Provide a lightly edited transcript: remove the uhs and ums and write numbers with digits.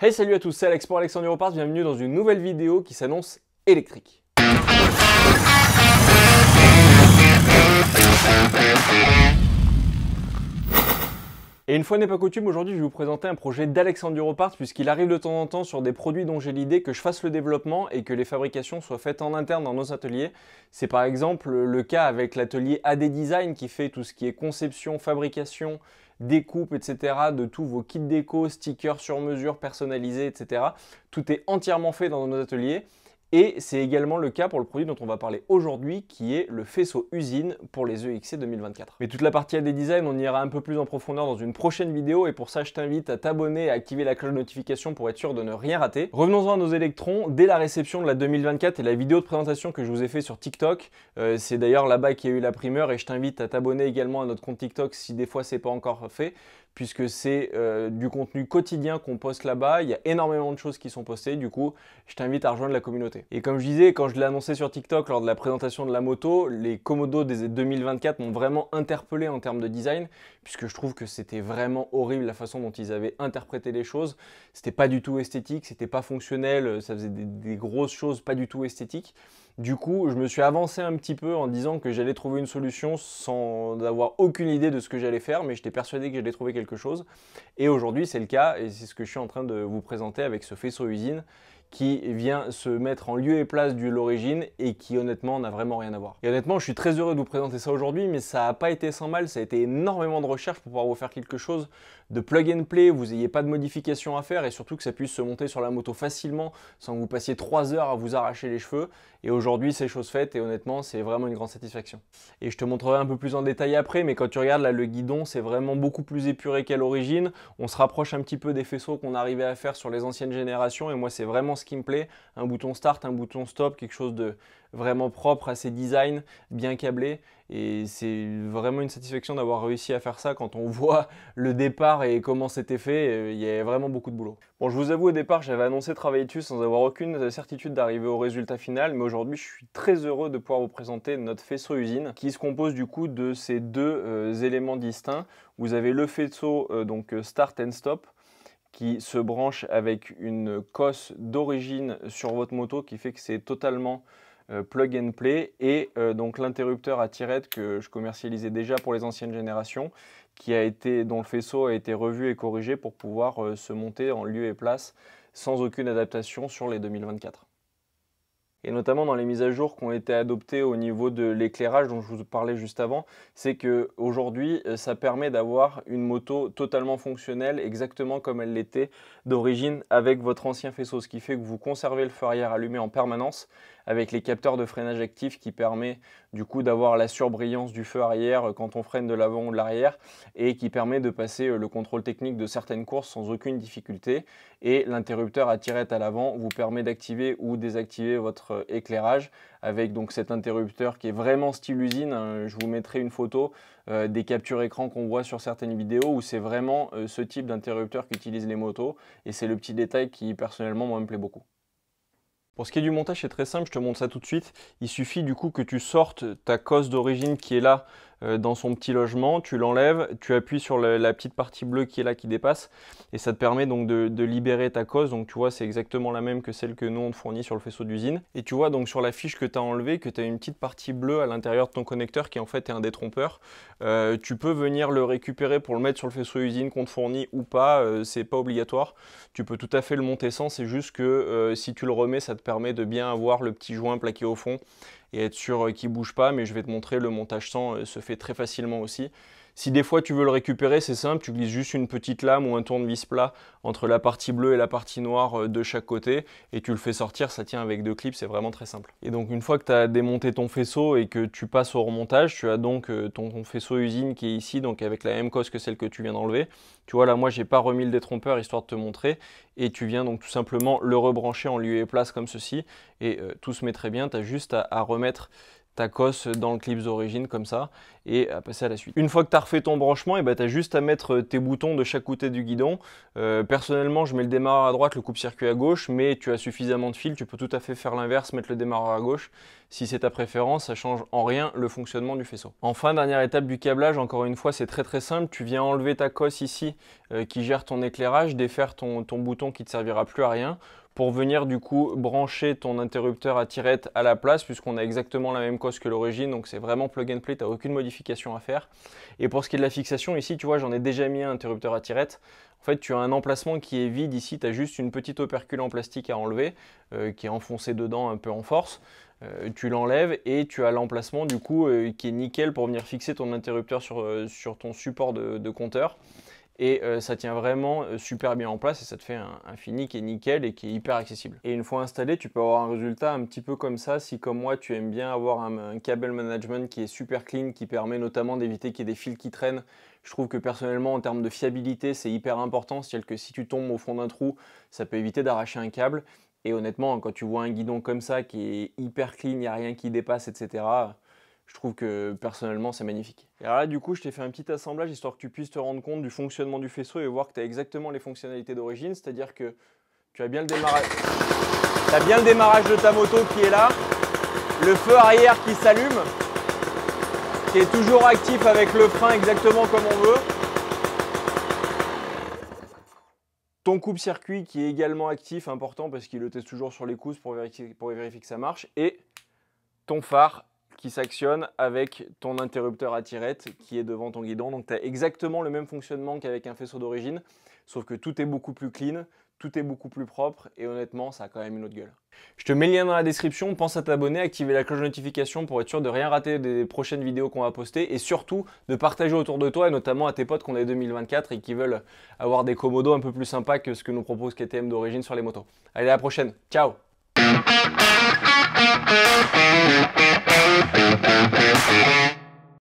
Hey, salut à tous, c'est Alex pour Alexandre Europarts, bienvenue dans une nouvelle vidéo qui s'annonce électrique. Et une fois n'est pas coutume, aujourd'hui je vais vous présenter un projet d'Alexandre Europarts puisqu'il arrive de temps en temps sur des produits dont j'ai l'idée que je fasse le développement et que les fabrications soient faites en interne dans nos ateliers. C'est par exemple le cas avec l'atelier AD Design qui fait tout ce qui est conception, fabrication, découpe, etc. de tous vos kits déco, stickers sur mesure, personnalisés, etc. Tout est entièrement fait dans nos ateliers. Et c'est également le cas pour le produit dont on va parler aujourd'hui, qui est le faisceau usine pour les EXC 2024. Mais toute la partie AD Design, on ira un peu plus en profondeur dans une prochaine vidéo, et pour ça, je t'invite à t'abonner et à activer la cloche de notification pour être sûr de ne rien rater. Revenons-en à nos électrons. Dès la réception de la 2024 et la vidéo de présentation que je vous ai fait sur TikTok, c'est d'ailleurs là-bas qu'il y a eu la primeur, et je t'invite à t'abonner également à notre compte TikTok si des fois c'est pas encore fait, puisque c'est du contenu quotidien qu'on poste là-bas. Il y a énormément de choses qui sont postées, du coup, je t'invite à rejoindre la communauté. Et comme je disais, quand je l'ai annoncé sur TikTok lors de la présentation de la moto, les Komodo des 2024 m'ont vraiment interpellé en termes de design, puisque je trouve que c'était vraiment horrible la façon dont ils avaient interprété les choses. C'était pas du tout esthétique, c'était pas fonctionnel, ça faisait des grosses choses pas du tout esthétiques. Du coup, je me suis avancé un petit peu en disant que j'allais trouver une solution sans avoir aucune idée de ce que j'allais faire, mais j'étais persuadé que j'allais trouver quelque chose. Et aujourd'hui, c'est le cas, et c'est ce que je suis en train de vous présenter avec ce faisceau usine qui vient se mettre en lieu et place de l'origine et qui honnêtement n'a vraiment rien à voir. Et honnêtement, je suis très heureux de vous présenter ça aujourd'hui, mais ça n'a pas été sans mal, ça a été énormément de recherche pour pouvoir vous faire quelque chose de plug and play, vous n'ayez pas de modifications à faire et surtout que ça puisse se monter sur la moto facilement sans que vous passiez 3 heures à vous arracher les cheveux. Et aujourd'hui, c'est chose faite et honnêtement, c'est vraiment une grande satisfaction. Et je te montrerai un peu plus en détail après, mais quand tu regardes là le guidon, c'est vraiment beaucoup plus épuré qu'à l'origine. On se rapproche un petit peu des faisceaux qu'on arrivait à faire sur les anciennes générations et moi, c'est vraiment ce qui me plaît. Un bouton start, un bouton stop, quelque chose de vraiment propre, assez design, bien câblé. Et c'est vraiment une satisfaction d'avoir réussi à faire ça quand on voit le départ et comment c'était fait. Il y a vraiment beaucoup de boulot. Bon, je vous avoue, au départ, j'avais annoncé travailler dessus sans avoir aucune certitude d'arriver au résultat final. Mais aujourd'hui, je suis très heureux de pouvoir vous présenter notre faisceau usine qui se compose du coup de ces deux éléments distincts. Vous avez le faisceau donc start and stop, qui se branche avec une cosse d'origine sur votre moto qui fait que c'est totalement plug and play et donc l'interrupteur à tirette que je commercialisais déjà pour les anciennes générations dont le faisceau a été revu et corrigé pour pouvoir se monter en lieu et place sans aucune adaptation sur les 2024. Et notamment dans les mises à jour qui ont été adoptées au niveau de l'éclairage dont je vous parlais juste avant, c'est qu'aujourd'hui, ça permet d'avoir une moto totalement fonctionnelle, exactement comme elle l'était d'origine avec votre ancien faisceau, ce qui fait que vous conservez le feu arrière allumé en permanence avec les capteurs de freinage actifs qui permet du coup d'avoir la surbrillance du feu arrière quand on freine de l'avant ou de l'arrière et qui permet de passer le contrôle technique de certaines courses sans aucune difficulté. Et l'interrupteur à tirette à l'avant vous permet d'activer ou désactiver votre éclairage avec donc cet interrupteur qui est vraiment style usine. Je vous mettrai une photo des captures écran qu'on voit sur certaines vidéos où c'est vraiment ce type d'interrupteur qu'utilisent les motos et c'est le petit détail qui personnellement moi me plaît beaucoup. Pour ce qui est du montage, c'est très simple, je te montre ça tout de suite. Il suffit du coup que tu sortes ta cosse d'origine qui est là dans son petit logement, tu l'enlèves, tu appuies sur la petite partie bleue qui est là qui dépasse et ça te permet donc de libérer ta cosse. Donc tu vois, c'est exactement la même que celle que nous on te fournit sur le faisceau d'usine. Et tu vois donc sur la fiche que tu as enlevée que tu as une petite partie bleue à l'intérieur de ton connecteur qui en fait est un détrompeur. Tu peux venir le récupérer pour le mettre sur le faisceau usine qu'on te fournit ou pas, c'est pas obligatoire. Tu peux tout à fait le monter sans, c'est juste que si tu le remets, ça te permet de bien avoir le petit joint plaqué au fond et être sûr qu'il ne bouge pas, mais je vais te montrer, le montage sans se fait très facilement aussi. Si des fois tu veux le récupérer, c'est simple, tu glisses juste une petite lame ou un tournevis plat entre la partie bleue et la partie noire de chaque côté et tu le fais sortir, ça tient avec 2 clips, c'est vraiment très simple. Et donc une fois que tu as démonté ton faisceau et que tu passes au remontage, tu as donc ton faisceau usine qui est ici, donc avec la même cosse que celle que tu viens d'enlever. Tu vois là, moi j'ai pas remis le détrompeur histoire de te montrer et tu viens donc tout simplement le rebrancher en lieu et place comme ceci et tout se met très bien, tu as juste à remettre ta cosse dans le clip d'origine comme ça et à passer à la suite. Une fois que tu as refait ton branchement, tu as juste à mettre tes boutons de chaque côté du guidon. Personnellement, je mets le démarreur à droite, le coupe-circuit à gauche, mais tu as suffisamment de fil, tu peux tout à fait faire l'inverse, mettre le démarreur à gauche. Si c'est ta préférence, ça change en rien le fonctionnement du faisceau. Enfin, dernière étape du câblage, encore une fois, c'est très simple. Tu viens enlever ta cosse ici qui gère ton éclairage, défaire ton bouton qui ne te servira plus à rien, pour venir du coup brancher ton interrupteur à tirette à la place, puisqu'on a exactement la même cosse que l'origine, donc c'est vraiment plug and play, tu n'as aucune modification à faire. Et pour ce qui est de la fixation, ici tu vois j'en ai déjà mis un interrupteur à tirette. En fait tu as un emplacement qui est vide ici, tu as juste une petite opercule en plastique à enlever, qui est enfoncée dedans un peu en force. Tu l'enlèves et tu as l'emplacement du coup qui est nickel pour venir fixer ton interrupteur sur ton support de compteur. Et ça tient vraiment super bien en place et ça te fait un fini qui est nickel et qui est hyper accessible. Et une fois installé, tu peux avoir un résultat un petit peu comme ça si comme moi tu aimes bien avoir un cable management qui est super clean, qui permet notamment d'éviter qu'il y ait des fils qui traînent. Je trouve que personnellement en termes de fiabilité c'est hyper important, c'est-à-dire que si tu tombes au fond d'un trou, ça peut éviter d'arracher un câble. Et honnêtement, quand tu vois un guidon comme ça qui est hyper clean, il n'y a rien qui dépasse, etc. Je trouve que personnellement c'est magnifique. Et alors là du coup je t'ai fait un petit assemblage histoire que tu puisses te rendre compte du fonctionnement du faisceau et voir que tu as exactement les fonctionnalités d'origine, c'est-à-dire que tu as bien le démarrage. Tu as bien le démarrage de ta moto qui est là, le feu arrière qui s'allume, qui est toujours actif avec le frein exactement comme on veut. Ton coupe-circuit qui est également actif, important parce qu'il le teste toujours sur les cousses pour vérifier que ça marche. Et ton phare qui s'actionne avec ton interrupteur à tirette qui est devant ton guidon. Donc tu as exactement le même fonctionnement qu'avec un faisceau d'origine, sauf que tout est beaucoup plus clean, tout est beaucoup plus propre et honnêtement ça a quand même une autre gueule. Je te mets le lien dans la description, pense à t'abonner, activer la cloche de notification pour être sûr de rien rater des prochaines vidéos qu'on va poster et surtout de partager autour de toi et notamment à tes potes qu'on est 2024 et qui veulent avoir des commodos un peu plus sympas que ce que nous propose KTM d'origine sur les motos. Allez, à la prochaine, ciao! Thank you.